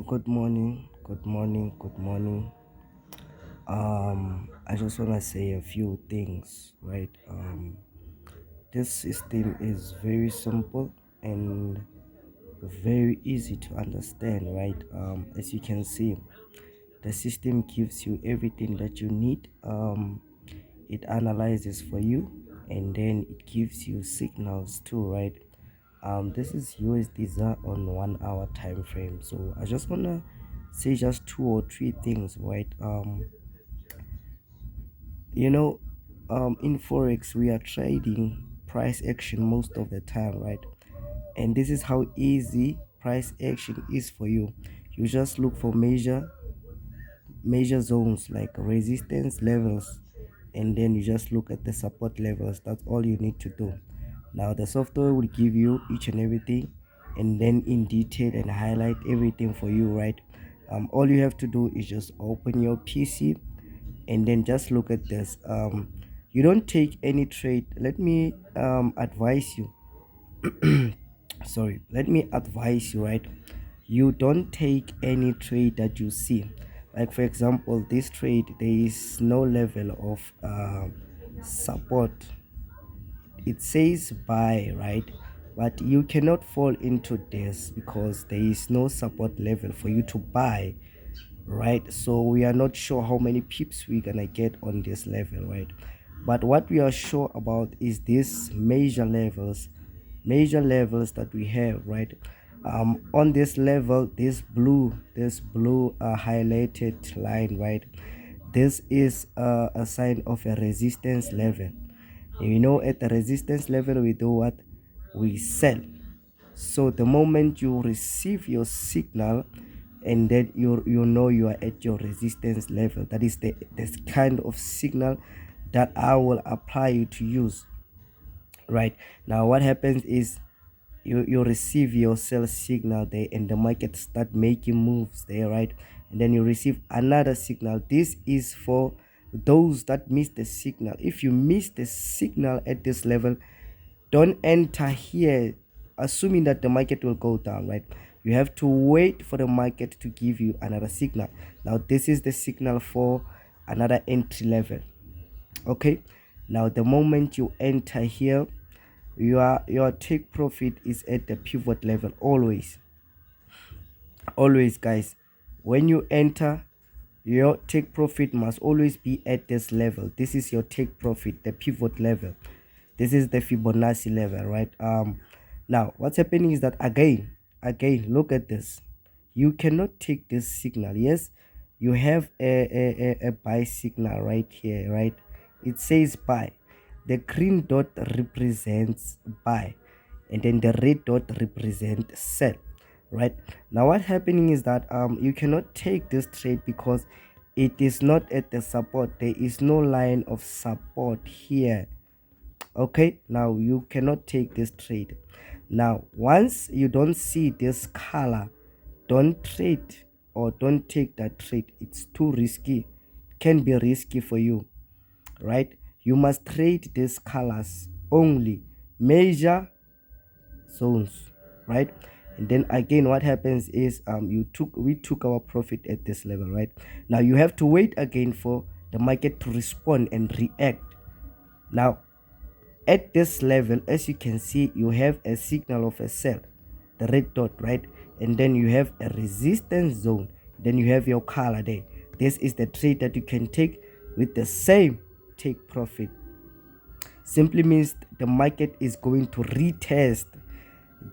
Good morning, good morning, good morning. I just want to say a few things, right? This system is very simple and very easy to understand, right? As you can see, the system gives you everything that you need. It analyzes for you and then it gives you signals too, right? This is USDZ on 1 hour time frame. So I just wanna say just two or three things, right? You know, in forex we are trading price action most of the time, right? And this is how easy price action is for you. You just look for major zones like resistance levels, and then you just look at the support levels. That's all you need to do. Now the software will give you each and everything and then in detail and highlight everything for you, right? All you have to do is just open your PC and then just look at this. You don't take any trade. Let me advise you. Sorry, let me advise you, right? You don't take any trade that you see. Like for example, this trade, there is no level of support. It says buy, right? But you cannot fall into this because there is no support level for you to buy, right? So we are not sure how many pips we're gonna get on this level, right? But what we are sure about is these major levels that we have, right? On this level, this blue highlighted line, right? This is a sign of a resistance level. At the resistance level we do what? We sell. So the moment you receive your signal and then you are at your resistance level, that is the this kind of signal that I will apply you to use. Right now what happens is you receive your sell signal there and the market start making moves there, right? And then you receive another signal. This is for those that miss the signal. If you miss the signal at this level, don't enter here assuming that the market will go down, right? You have to wait for the market to give you another signal. Now this is the signal for another entry level. Okay, now the moment you enter here, your take profit is at the pivot level. Always guys, when you enter, your take profit must always be at this level. This is your take profit, the pivot level. This is the Fibonacci level, right? Now what's happening is that again look at this. You cannot take this signal. Yes, you have a buy signal right here, right? It says buy. The green dot represents buy and then the red dot represents sell, right? Now what's happening is that you cannot take this trade because it is not at the support. There is no line of support here. Okay, now you cannot take this trade. Now once you don't see this color, don't trade or don't take that trade. It's too risky, can be risky for you, right? You must trade these colors only, major zones, right? And then again what happens is we took our profit at this level, right? Now you have to wait again for the market to respond and react. Now at this level, as you can see, you have a signal of a sell, the red dot, right? And then you have a resistance zone. Then you have your color there. This is the trade that you can take with the same take profit. Simply means the market is going to retest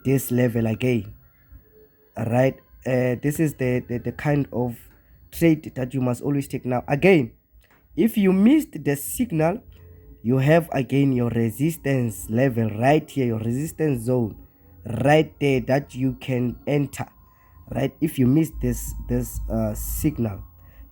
this level again. All right. This is the kind of trade that you must always take. Now again, if you missed the signal, you have again your resistance level right here, your resistance zone right there that you can enter, right? If you miss this signal,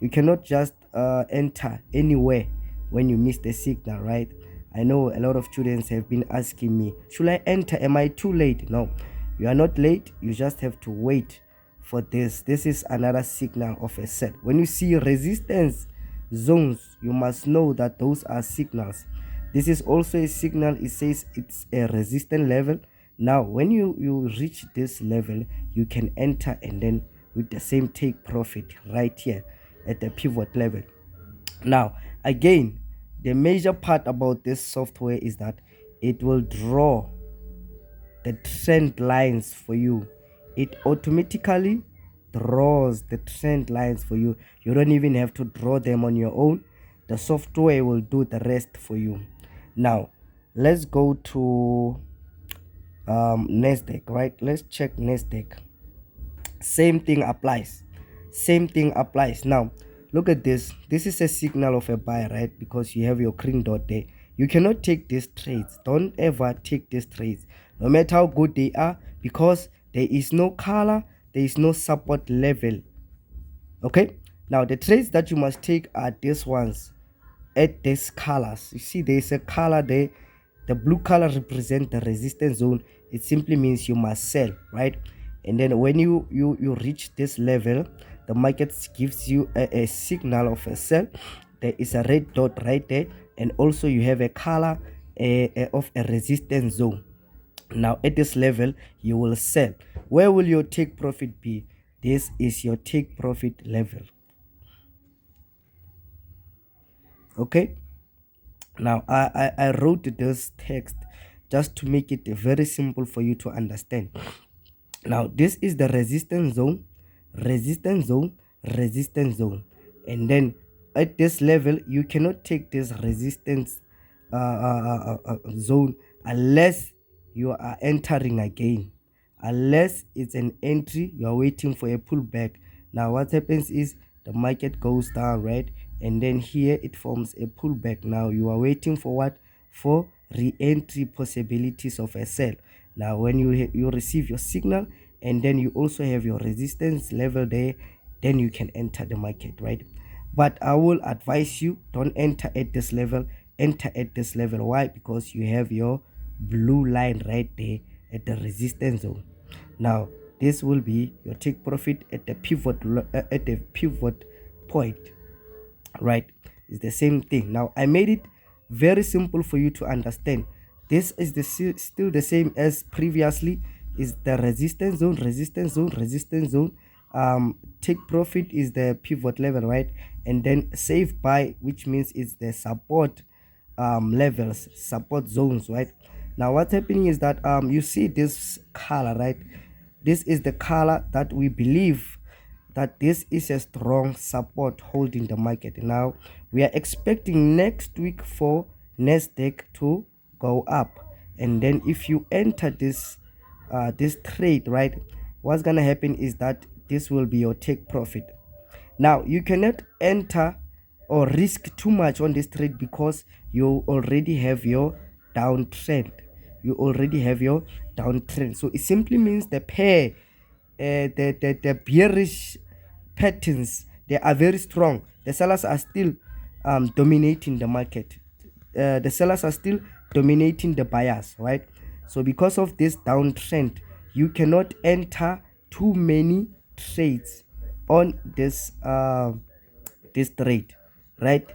you cannot just enter anywhere when you miss the signal, right? I know a lot of students have been asking me, should I enter? Am I too late? No, you are not late. You just have to wait for this is another signal of a set. When you see resistance zones, you must know that those are signals. This is also a signal. It says it's a resistance level. Now when you reach this level, you can enter and then with the same take profit right here at the pivot level. Now again, the major part about this software is that it will draw the trend lines for you. It automatically draws the trend lines for you. You don't even have to draw them on your own. The software will do the rest for you. Now let's go to Nasdaq, right? Let's check Nasdaq. Same thing applies. Same thing applies. Now look at this. This is a signal of a buy, right? Because you have your green dot there. You cannot take these trades. Don't ever take these trades, no matter how good they are, because there is no color, there is no support level. Okay, now the trades that you must take are these ones at these colors. You see there's a color there. The blue color represents the resistance zone. It simply means you must sell, right? And then when you reach this level, the market gives you a signal of a sell. There is a red dot right there, and also you have a color of a resistance zone. Now at this level you will sell. Where will your take profit be? This is your take profit level. Okay, now I wrote this text just to make it very simple for you to understand. Now this is the resistance zone, resistance zone, resistance zone, and then at this level you cannot take this resistance zone unless you are entering again. Unless it's an entry, you are waiting for a pullback. Now what happens is the market goes down, right? And then here it forms a pullback. Now you are waiting for what? For re-entry possibilities of a sell. Now when you receive your signal, and then you also have your resistance level there, then you can enter the market, right? But I will advise you, don't enter at this level, enter at this level. Why? Because you have your blue line right there at the resistance zone. Now this will be your take profit at the pivot point, right? It's the same thing. Now I made it very simple for you to understand. This is still the same as previously. Is the resistance zone, resistance zone, resistance zone. Take profit is the pivot level, right? And then save buy, which means it's the support levels, support zones, right? Now what's happening is that you see this color, right? This is the color that we believe that this is a strong support holding the market. Now we are expecting next week for Nasdaq to go up, and then if you enter this trade, right, what's gonna happen is that this will be your take profit. Now you cannot enter or risk too much on this trade because you already have your downtrend. You already have your downtrend. So it simply means the pair, the bearish patterns, they are very strong. The sellers are still dominating the market. The sellers are still dominating the buyers, right? So because of this downtrend, you cannot enter too many trades on this trade, right?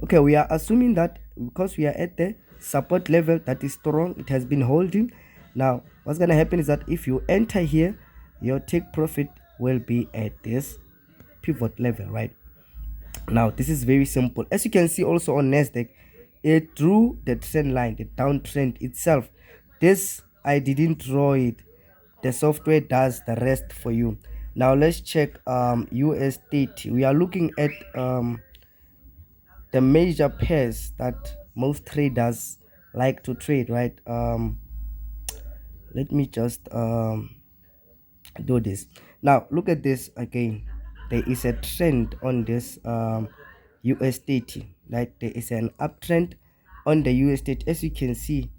Okay, we are assuming that because we are at the support level that is strong, it has been holding. Now what's gonna happen is that if you enter here, your take profit will be at this pivot level, right? Now this is very simple. As you can see also on Nasdaq, it drew the trend line, the downtrend itself. This I didn't draw it, the software does the rest for you. Now let's check USDT. We are looking at the major pairs that most traders like to trade, right? Let me just do this. Now look at this again. There is a trend on this USDT, right? There is an uptrend on the USDT. As you can see,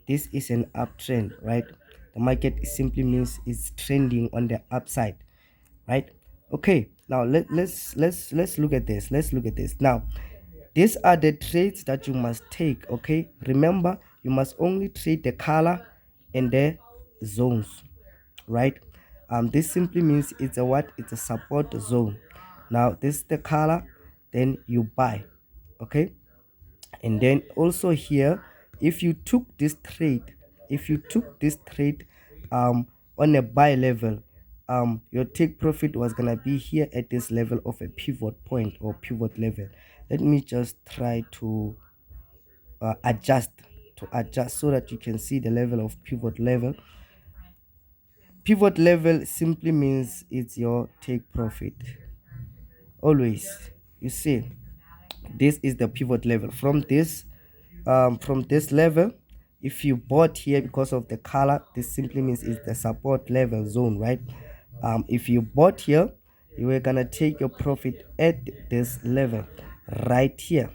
this is an uptrend, right? The market simply means it's trending on the upside, right? Okay, now let's look at this. Let's look at this. Now these are the trades that you must take. Okay, remember, you must only trade the color and the zones, right? This simply means it's a what? It's a support zone. Now this is the color, then you buy. Okay, and then also here, if you took this trade, if you took this trade on a buy level, your take profit was gonna be here at this level of a pivot point or pivot level. Let me just try to adjust so that you can see the level of pivot level. Pivot level simply means it's your take profit. Always, you see, this is the pivot level. From this level, if you bought here because of the color, this simply means it's the support level zone, right? If you bought here, you were gonna take your profit at this level right here.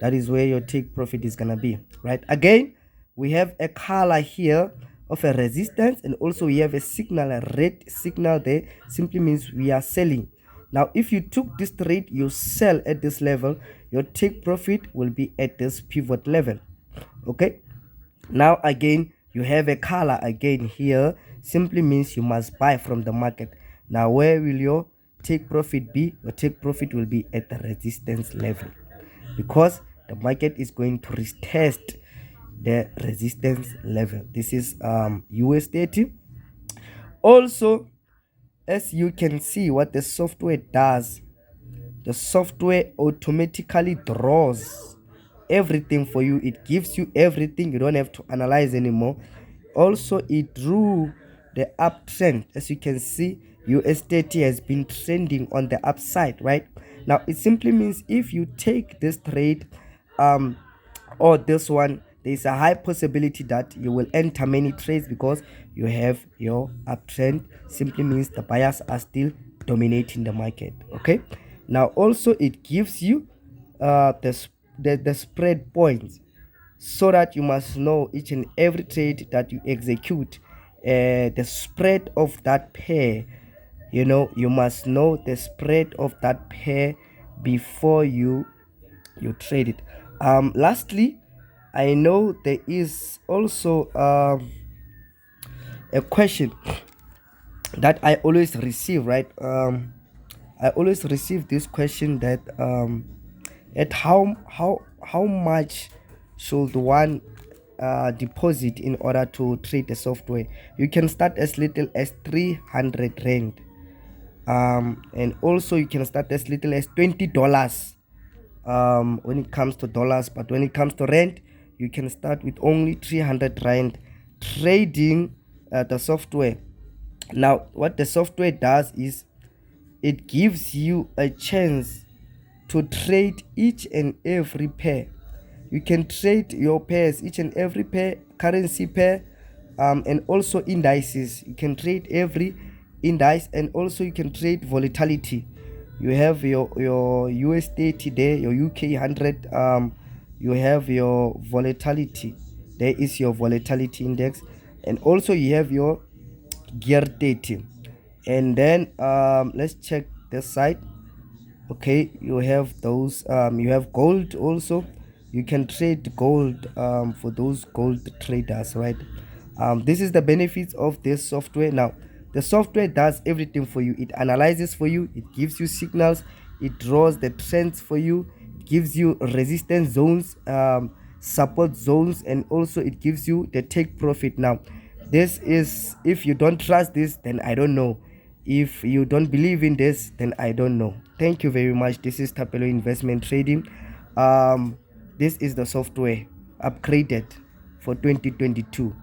That is where your take profit is gonna be, right? Again, we have a color here of a resistance, and also we have a signal, a red signal there, simply means we are selling. Now if you took this trade, you sell at this level, your take profit will be at this pivot level. Okay, now again you have a color again here, simply means you must buy from the market. Now where will your take profit be? Your take profit will be at the resistance level, because the market is going to retest the resistance level. This is US30. Also, as you can see, what the software does, the software automatically draws everything for you. It gives you everything, you don't have to analyze anymore. Also, it drew the uptrend. As you can see, US30 has been trending on the upside, right? Now it simply means if you take this trade or this one, there's a high possibility that you will enter many trades because you have your uptrend. Simply means the buyers are still dominating the market. Okay, now also it gives you the spread points, so that you must know each and every trade that you execute, the spread of that pair. You know, you must know the spread of that pair before you trade it. Lastly, I know there is also a question that I always receive, right? I always receive this question that at how much should one deposit in order to trade the software? You can start as little as 300 rand, and also you can start as little as $20 when it comes to dollars. But when it comes to rand, you can start with only 300 rand trading the software. Now what the software does is it gives you a chance to trade each and every pair. You can trade your pairs, each and every pair, currency pair, and also indices. You can trade every index, and also you can trade volatility. You have your US30 there, your UK 100. You have your volatility. There is your volatility index, and also you have your gear 30. And then let's check this side. Okay, you have those, you have gold also. You can trade gold for those gold traders, right? This is the benefits of this software. Now the software does everything for you. It analyzes for you, it gives you signals, it draws the trends for you, it gives you resistance zones, support zones, and also it gives you the take profit. Now this is, if you don't trust this, then I don't know. If you don't believe in this, then I don't know. Thank you very much. This is Tapelo Investment Trading. This is the software upgraded for 2022.